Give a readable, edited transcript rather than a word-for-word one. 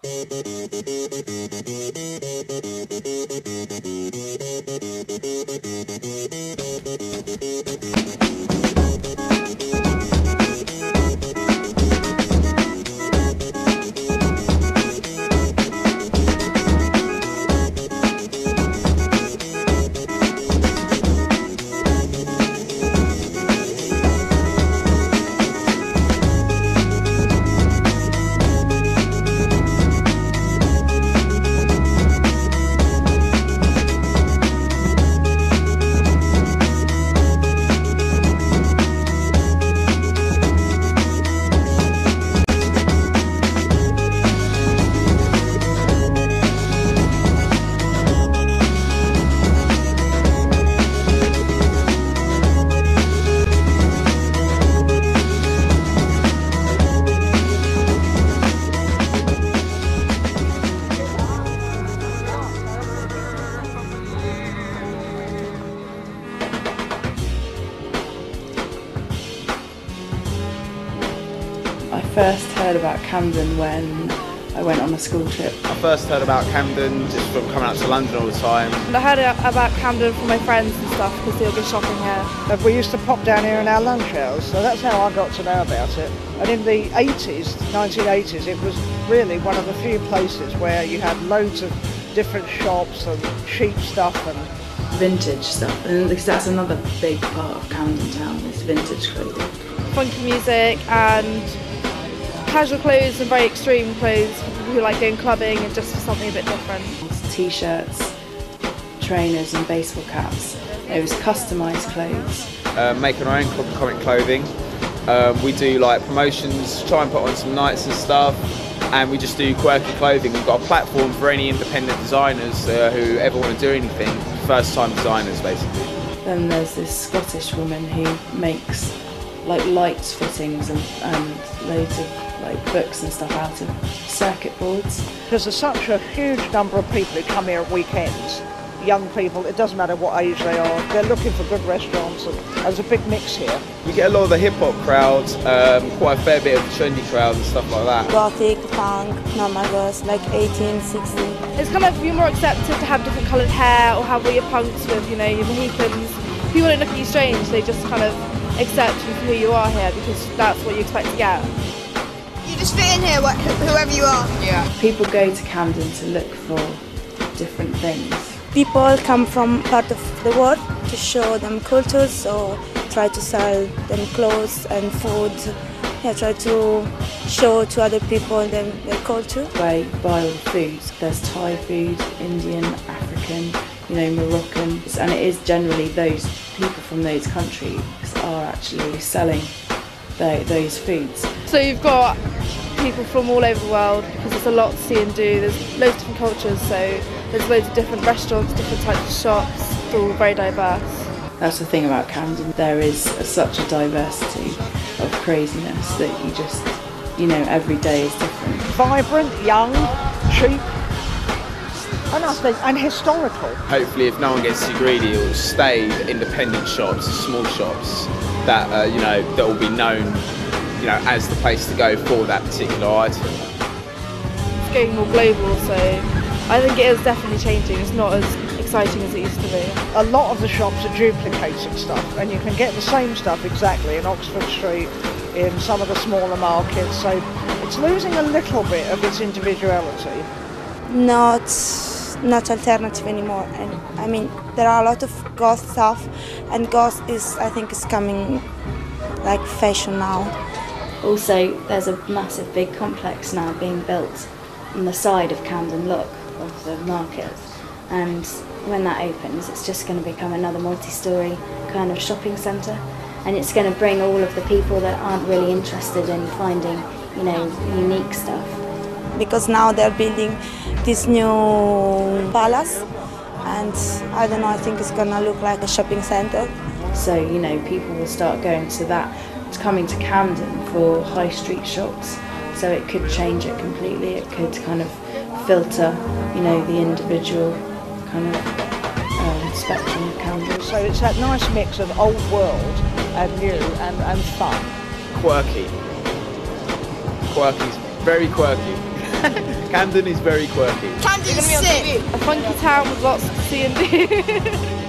I first heard about Camden when I went on a school trip. I first heard about Camden just from coming out to London all the time. And I heard about Camden from my friends and stuff because they all go shopping here. We used to pop down here in our lunch hours, so that's how I got to know about it. And in the 80s, 1980s, it was really one of the few places where you had loads of different shops and cheap stuff and Vintage stuff, and because that's another big part of Camden Town, is vintage clothing. Funky music and casual clothes and very extreme clothes for people who like going clubbing and just for something a bit different. T-shirts, trainers and baseball caps. It was customised clothes. Making our own comic clothing. We do like promotions, try and put on some nights and stuff, and we just do quirky clothing. We've got a platform for any independent designers who ever want to do anything, first-time designers basically. Then there's this Scottish woman who makes like lights fittings and loads of like books and stuff out of circuit boards. because there's such a huge number of people who come here at weekends. Young people, it doesn't matter what age they are, they're looking for good restaurants, and there's a big mix here. We get a lot of the hip-hop crowds, quite a fair bit of the trendy crowds and stuff like that. Gothic, punk, normal girls, like 18, 16. It's kind of you're more accepted to have different coloured hair or have all your punks with, you know, your Mohicans. People don't look at you strange, they just kind of accept you for who you are here because that's what you expect to get. You just fit in here, whoever you are. Yeah. People go to Camden to look for different things. People come from part of the world to show them cultures, so try to sell them clothes and food. Yeah, try to show to other people their culture. Where you buy all the foods, there's Thai food, Indian, African, you know, Moroccan, and it is generally those people from those countries are actually selling those foods. So you've got people from all over the world because there's a lot to see and do. There's loads of different cultures, so there's loads of different restaurants, different types of shops. It's all very diverse. That's the thing about Camden. There is such a diversity of craziness that you just, you know, every day is different. Vibrant, young, cheap, and historical. Hopefully, if no one gets too greedy, it will stay independent shops, small shops that you know, that will be known, you know, as the place to go for that particular item. It's getting more global, so I think it is definitely changing. It's not as exciting as it used to be. A lot of the shops are duplicating stuff, and you can get the same stuff exactly in Oxford Street, in some of the smaller markets, so it's losing a little bit of its individuality. Not alternative anymore. And I mean, there are a lot of goth stuff, and goth is, I think, is coming like fashion now. Also, there's a massive big complex now being built on the side of Camden Lock of the market, and when that opens, it's just going to become another multi-storey kind of shopping centre, and it's going to bring all of the people that aren't really interested in finding, you know, unique stuff. Because now they're building this new palace, and I don't know, I think it's gonna look like a shopping centre. So, you know, people will start going to that, coming to Camden for high street shops. So it could change it completely. It could kind of filter, you know, the individual kind of spectrum of Camden. So it's that nice mix of old world and new and fun. Quirky. Quirky's very quirky. Camden is very quirky. Camden's sick. A funky town with lots to see and do.